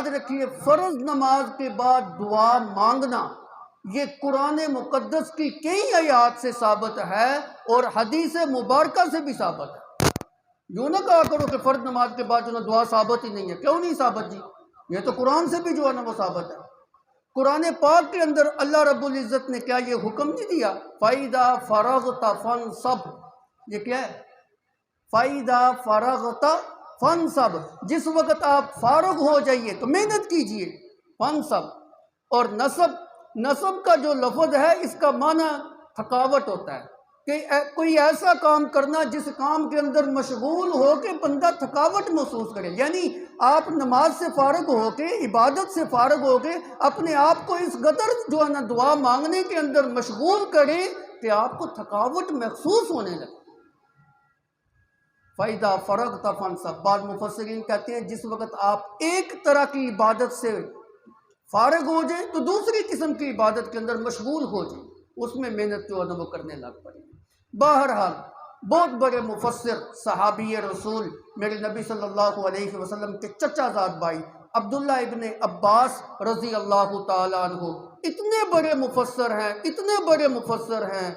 یاد رکھیے فرض نماز کے بعد دعا مانگنا یہ قرآن مقدس کی کئی آیات سے ثابت ہے اور حدیث مبارکہ سے بھی ثابت ہے۔ یوں نہ کہا کرو کہ فرض نماز کے بعد جو ہے دعا ثابت ہی نہیں ہے۔ کیوں نہیں ثابت جی؟ یہ تو قرآن سے بھی جو ہے نا وہ ثابت ہے۔ قرآن پاک کے اندر اللہ رب العزت نے کیا یہ حکم نہیں دیا فَإِذَا فَرَغْتَ فَانْصَبْ؟ یہ کیا ہے؟ فَإِذَا فَرَغْتَ فَانْصَبْ، جس وقت آپ فارغ ہو جائیے تو محنت کیجئے۔ فَانْصَبْ، اور نصب کا جو لفظ ہے اس کا معنی تھکاوٹ ہوتا ہے کہ کوئی ایسا کام کرنا جس کام کے اندر مشغول ہو کے بندہ تھکاوٹ محسوس کرے، یعنی آپ نماز سے فارغ ہو کے عبادت سے فارغ ہو کے اپنے آپ کو اس قدر جو ہے نا دعا مانگنے کے اندر مشغول کرے کہ آپ کو تھکاوٹ محسوس ہونے لگے۔ فَإِذَا فَرَغْتَ فَانْصَبْ، بعض مفسرین کہتے ہیں جس وقت آپ ایک طرح کی عبادت سے فارغ ہو جائیں تو دوسری قسم کی عبادت کے اندر مشغول ہو جائیں، اس میں محنت جو ہے نا وہ کرنے لگ پڑے۔ بہرحال بہت بڑے مفسر صحابی رسول میرے نبی صلی اللہ علیہ وسلم کے چچا زاد بھائی عبداللہ ابن عباس رضی اللہ تعالیٰ عنہ اتنے بڑے مفسر ہیں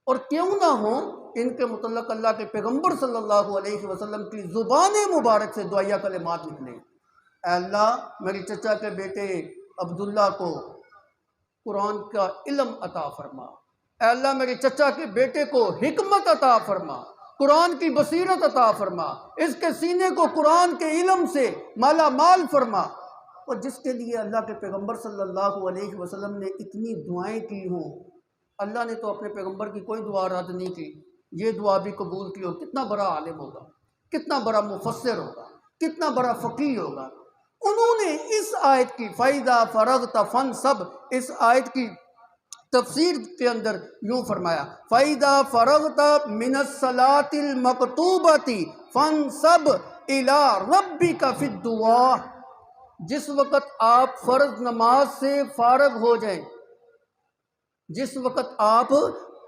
اور کیوں نہ ہوں ان کے متعلق اللہ کے پیغمبر صلی اللہ علیہ وسلم کی زبان مبارک سے دعائیہ کلمات نکلے، اے اللہ میری چچا کے بیٹے عبداللہ کو قرآن کا علم عطا فرما، اے اللہ میرے چچا کے بیٹے کو حکمت عطا فرما، قرآن کی بصیرت عطا فرما، اس کے سینے کو قرآن کے علم سے مالا مال فرما۔ اور جس کے لیے اللہ کے پیغمبر صلی اللہ علیہ وسلم نے اتنی دعائیں کی ہوں، اللہ نے تو اپنے پیغمبر کی کوئی دعا رد نہیں کی، یہ دعا بھی قبول کی ہو، کتنا بڑا عالم ہوگا، کتنا بڑا مفسر ہوگا، کتنا بڑا فقیہ ہوگا۔ انہوں نے اس آیت کی فَإِذَا فَرَغْتَ فَانْصَبْ، اس آیت کی تفسیر کے اندر یوں فرمایا فَإِذَا فَرَغْتَ مِنَ الصَّلَاةِ الْمَكْتُوبَةِ فَانْصَبْ إِلَىٰ رَبِّكَ فِي الدُّعَاءِ، جس وقت آپ فرض نماز سے فارغ ہو جائیں، جس وقت آپ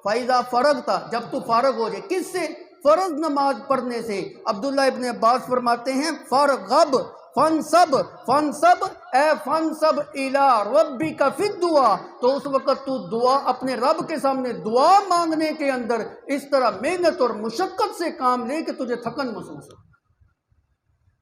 فَإِذَا فَرَغْتَ، جب تو فارغ ہو جائے، کس سے؟ فرض نماز پڑھنے سے۔ عبداللہ ابن عباس فرماتے ہیں فَرْغَبْ فَانْصَبْ اے فَانْصَبْ إِلَىٰ رَبِّكَ فِي الدُّعَاءِ، تو اس وقت تو دعا اپنے رب کے سامنے دعا مانگنے کے اندر اس طرح محنت اور مشقت سے کام لے کہ تجھے تھکن محسوس ہو۔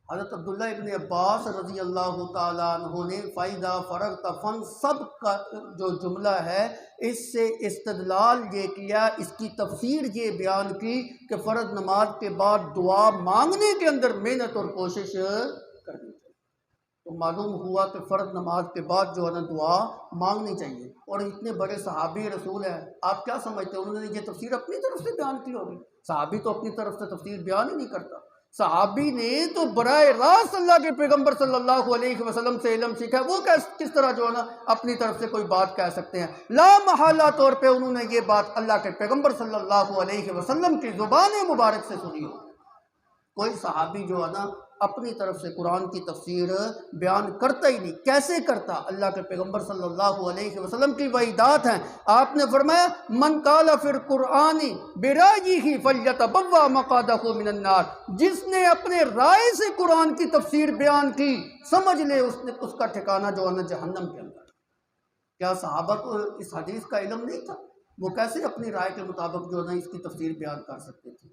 حضرت عبداللہ ابن عباس رضی اللہ تعالیٰ عنہ نے فَإِذَا فَرَغْتَ فَانْصَبْ کا جو جملہ ہے اس سے استدلال یہ کیا، اس کی تفسیر یہ بیان کی کہ فرض نماز کے بعد دعا مانگنے کے اندر محنت اور کوشش کرنی چاہیے۔ تو معلوم ہوا کہ فرض نماز کے بعد جو ہے نا دعا مانگنی چاہیے، اور اتنے بڑے صحابی رسول ہیں، آپ کیا سمجھتے ہیں انہوں نے یہ تفسیر اپنی طرف سے بیان کی ہوگی؟ صحابی تو اپنی طرف سے تفسیر بیان ہی نہیں کرتا، صحابی نے تو براہ راست اللہ کے پیغمبر صلی اللہ علیہ وسلم سے علم سیکھا، وہ کس طرح جو ہے نا اپنی طرف سے کوئی بات کہہ سکتے ہیں؟ لا محالہ طور پہ انہوں نے یہ بات اللہ کے پیغمبر صلی اللہ علیہ وسلم کی زبان مبارک سے سنی ہو۔ کوئی صحابی جو ہے نا اپنی طرف سے قرآن کی تفسیر بیان کرتا ہی نہیں۔ کیسے کرتا؟ اللہ کے پیغمبر صلی اللہ علیہ وسلم کی وحیدات ہیں۔ آپ نے فرمایا من قال فی القرآن برائیہ فلیتبوأ مقعدہ من النار، جس نے اپنے رائے سے قرآن کی تفسیر بیان کی سمجھ لے اس کا ٹھکانہ جو ہے نا جہنم کے اندر۔ کیا صحابہ کو اس حدیث کا علم نہیں تھا؟ وہ کیسے اپنی رائے کے مطابق جو ہے نا اس کی تفسیر بیان کر سکتے تھے؟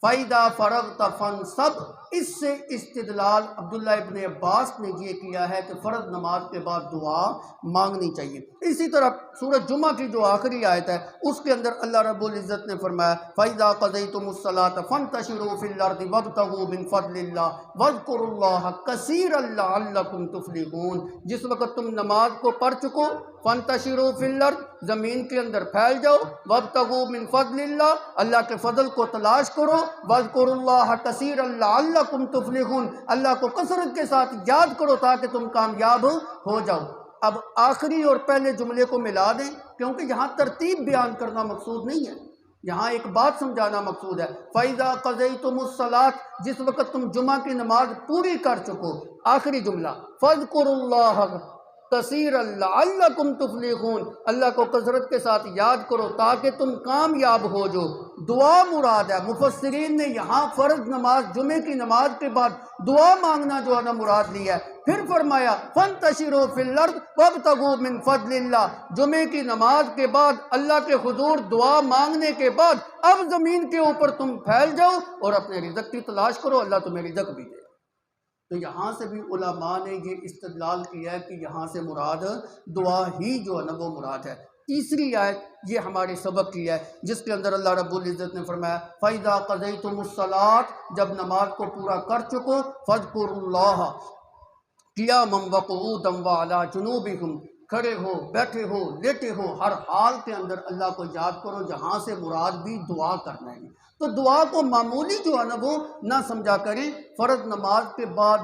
فَإِذَا فَرَغْتَ فَانْصَبْ، اس سے استدلال عبداللہ ابن عباس نے یہ کیا ہے کہ فرض نماز کے بعد دعا مانگنی چاہیے۔ اسی طرح سورۃ جمعہ کی جو آخری آیت ہے اس کے اندر اللہ رب العزت نے فرمایا فَإِذَا قَضَيْتُمُ الصَّلَاةَ فَانْتَشِرُوا فِي الْأَرْضِ وَابْتَغُوا مِنْ فَضْلِ اللَّهِ وَاذْكُرُوا اللَّهَ كَثِيرًا لَعَلَّكُمْ تُفْلِحُونَ، جس وقت تم نماز کو پڑھ چکو فَانْتَشِرُوا فِي الْأَرْضِ، زمین کے اندر پھیل جاؤ، وَابْتَغُوا مِنْ فَضْلِ اللَّهِ، اللہ کے فضل کو تلاش کرو، وَاذْكُرُوا اللَّهَ كَثِيرًا لَعَلَّكُمْ تُفْلِحُونَ، اللہ کو کثرت کے ساتھ یاد کرو تاکہ تم کامیاب ہو جاؤ۔ اب آخری اور پہلے جملے کو ملا دیں کیونکہ یہاں ترتیب بیان کرنا مقصود نہیں ہے، یہاں ایک بات سمجھانا مقصود ہے۔ فَإِذَا قَضَيْتُمُ الصَّلَاةَ، جس وقت تم جمعہ کی نماز پوری کر چکو، آخری جملہ فَاذْكُرُوا اللَّهَ کثیرا لعلکم تفلحون، اللہ کو کثرت کے ساتھ یاد کرو تاکہ تم کامیاب ہو جو۔ دعا مراد ہے، مفسرین نے یہاں فرض نماز جمعے کی نماز کے بعد دعا مانگنا جو ہے نا مراد لیا ہے۔ پھر فرمایا فانتشروا فی الارض وابتغوا من فضل اللہ، جمعے کی نماز کے بعد اللہ کے حضور دعا مانگنے کے بعد اب زمین کے اوپر تم پھیل جاؤ اور اپنے رزق کی تلاش کرو، اللہ تمہیں رزق بھی دے۔ تو یہاں سے بھی علماء نے یہ استدلال کیا ہے کہ یہاں سے مراد دعا ہی جو ہے نا وہ مراد ہے۔ تیسری آیت یہ ہمارے سبق کی ہے جس کے اندر اللہ رب العزت نے فرمایا فَإِذَا قَضَيْتُمُ الصَّلَاةَ، جب نماز کو پورا کر چکو، فَاذْكُرُوا اللَّهَ قِيَامًا وَقُعُودًا وَعَلَىٰ جُنُوبِكُمْ، کھڑے ہو، بیٹھے ہو، لیٹے ہو، ہر حال کے اندر اللہ کو یاد کرو، جہاں سے مراد بھی دعا کرنا ہے۔ تو دعا کو معمولی جو ہے نا وہ نہ سمجھا کریں، فرض نماز کے بعد